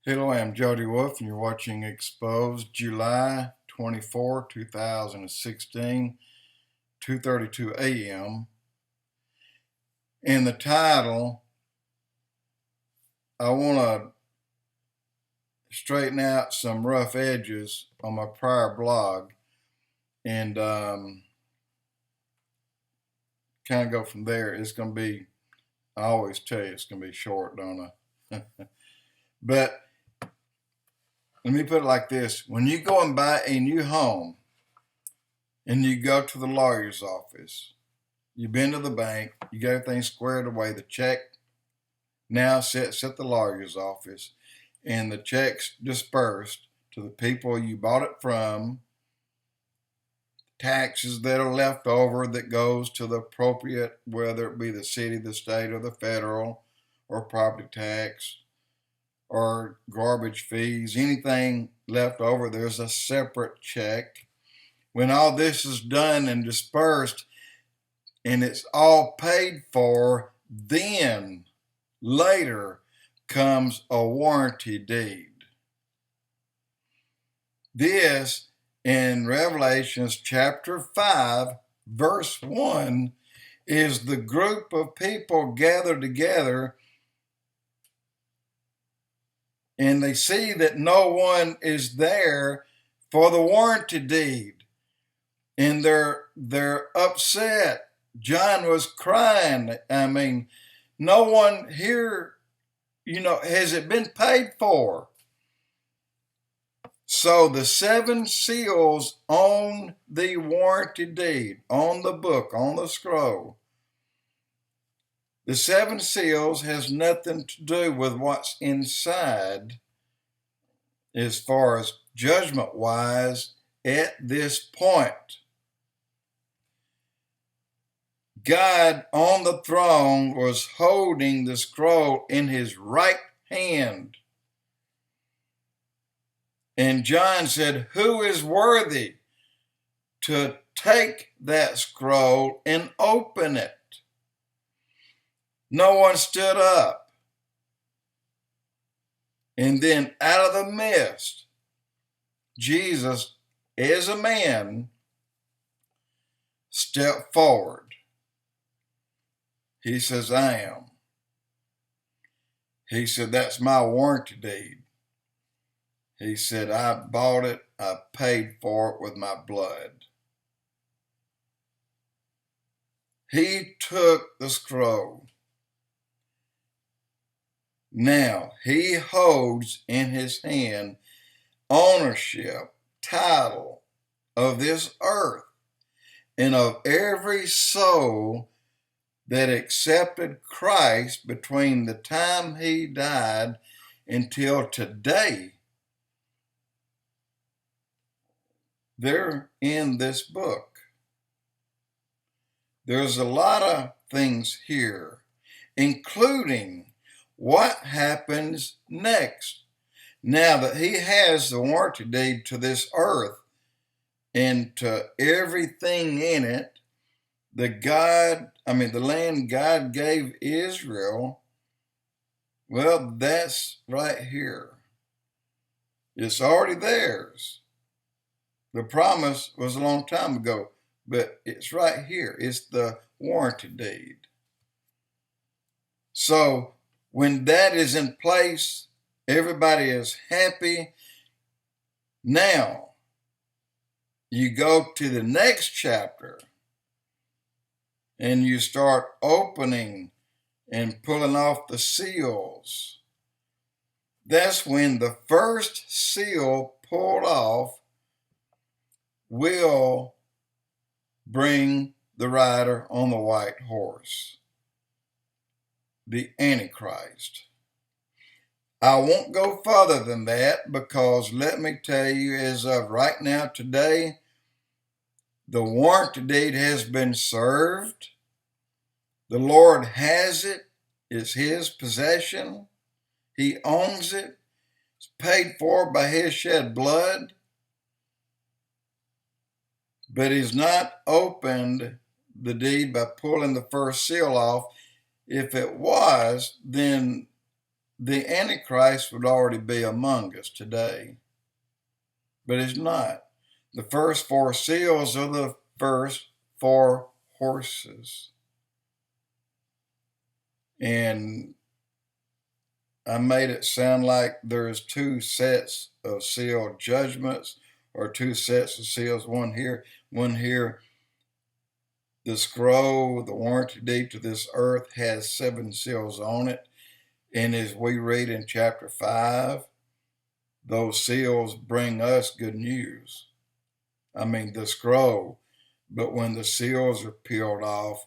Hello, I'm Jody Wolf, and you're watching Expoz, July 24, 2016, 2:32 a.m. In the title, I want to straighten out some rough edges on my prior blog and kind of go from there. It's going to be, I always tell you, it's going to be short, don't I? But let me put it like this. When you go and buy a new home and you go to the lawyer's office, you've been to the bank, you got everything squared away, the check now sits at the lawyer's office, and the check's dispersed to the people you bought it from, taxes that are left over that goes to the appropriate, whether it be the city, the state, or the federal, or property tax, or garbage fees, anything left over, there's a separate check. When all this is done and dispersed and it's all paid for, then later comes a warranty deed. This in Revelations chapter 5, verse 1, is the group of people gathered together, and they see that no one is there for the warranty deed. And they're upset. John was crying. I mean, no one here, has it been paid for? So the 7 seals on the warranty deed, on the book, on the scroll, the 7 seals has nothing to do with what's inside as far as judgment-wise at this point. God on the throne was holding the scroll in his right hand. And John said, "Who is worthy to take that scroll and open it?" No one stood up. And then out of the mist, Jesus, as a man, stepped forward. He says, "I am." He said, "That's my warranty deed." He said, "I bought it. I paid for it with my blood." He took the scroll. Now he holds in his hand ownership, title of this earth and of every soul that accepted Christ between the time he died until today. They're in this book. There's a lot of things here, including what happens next. Now that he has the warranty deed to this earth and to everything in it, the land God gave Israel, well, that's right here. It's already theirs. The promise was a long time ago, but it's right here. It's the warranty deed. So when that is in place, everybody is happy. Now, you go to the next chapter and you start opening and pulling off the seals. That's when the first seal pulled off will bring the rider on the white horse, the Antichrist. I won't go further than that because let me tell you, as of right now, today, the warranty deed has been served. The Lord has it. It's his possession. He owns it. It's paid for by his shed blood. But he's not opened the deed by pulling the first seal off. If it was, then the Antichrist would already be among us today, but it's not. The first 4 seals are the first 4 horses. And I made it sound like there's 2 sets of seal judgments, or 2 sets of seals, one here, one here. The scroll, the warranty deed to this earth, has 7 seals on it. And as we read in chapter 5, those seals bring us good news. I mean, the scroll. But when the seals are peeled off,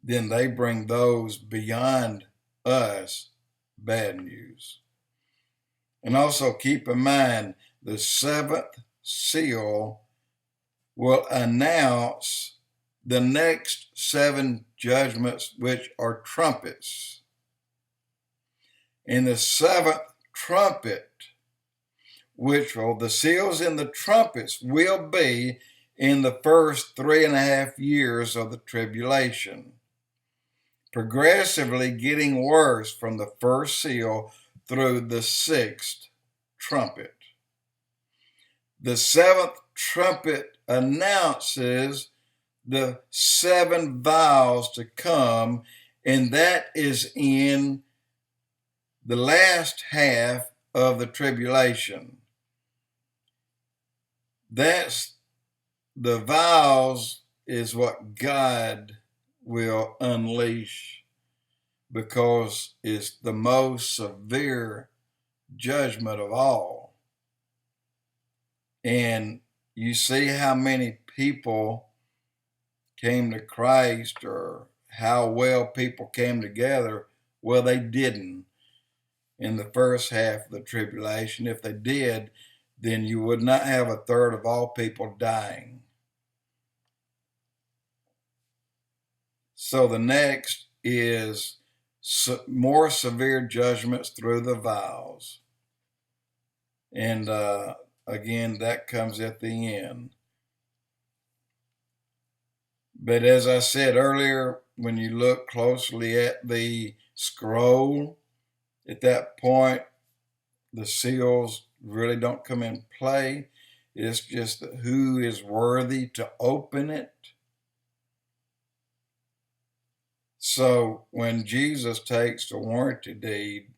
then they bring those beyond us bad news. And also keep in mind, the 7th seal will announce the next 7 judgments, which are trumpets. And the 7th trumpet, the seals in the trumpets will be in the first 3.5 years of the tribulation, progressively getting worse from the first seal through the 6th trumpet. The 7th trumpet announces the 7 vials to come, and that is in the last half of the tribulation. That's the vials is what God will unleash, because it's the most severe judgment of all. And you see how many people came to Christ, or how well people came together. Well, they didn't in the first half of the tribulation. If they did, then you would not have 1/3 of all people dying. So the next is more severe judgments through the vials. And again, that comes at the end. But as I said earlier, when you look closely at the scroll, at that point, the seals really don't come in play. It's just who is worthy to open it. So when Jesus takes the warranty deed,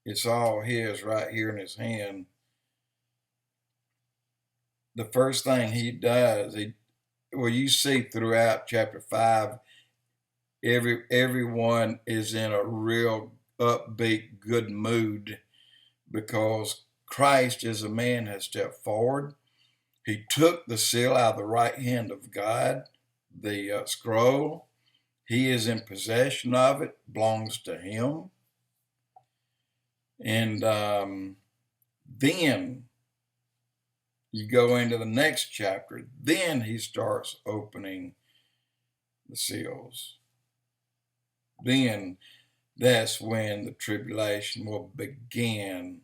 it's all his right here in his hand. The first thing he does, you see throughout chapter 5, everyone is in a real upbeat, good mood, because Christ as a man has stepped forward. He took the seal out of the right hand of God, the scroll. He is in possession of it, belongs to him. And then you go into the next chapter. Then he starts opening the seals. Then that's when the tribulation will begin,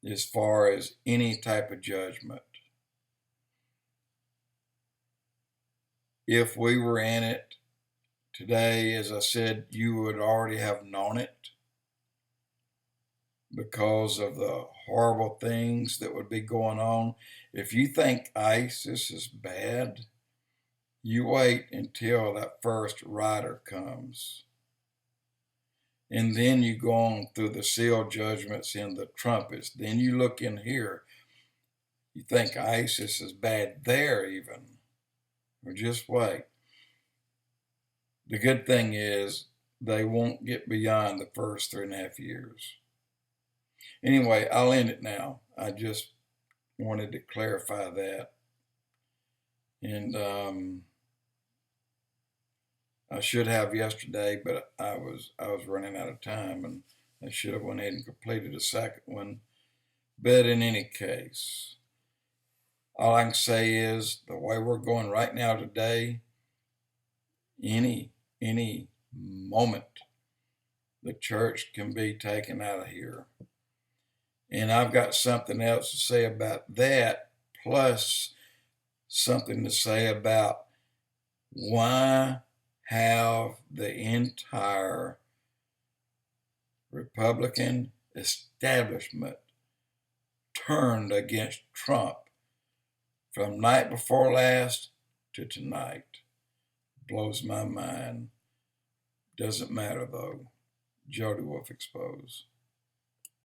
as far as any type of judgment. If we were in it today, as I said, you would already have known it, because of the horrible things that would be going on. If you think ISIS is bad, you wait until that first rider comes. And then you go on through the seal judgments in the trumpets. Then you look in here. You think ISIS is bad there even. Or just wait. The good thing is they won't get beyond the first 3.5 years. Anyway, I'll end it now. I just wanted to clarify that. And I should have yesterday, but I was running out of time, and I should have went ahead and completed a second one. But in any case, all I can say is the way we're going right now today, any moment, the church can be taken out of here. And I've got something else to say about that, plus something to say about why have the entire Republican establishment turned against Trump from night before last to tonight. Blows my mind. Doesn't matter though. Jody Wolf Expoz.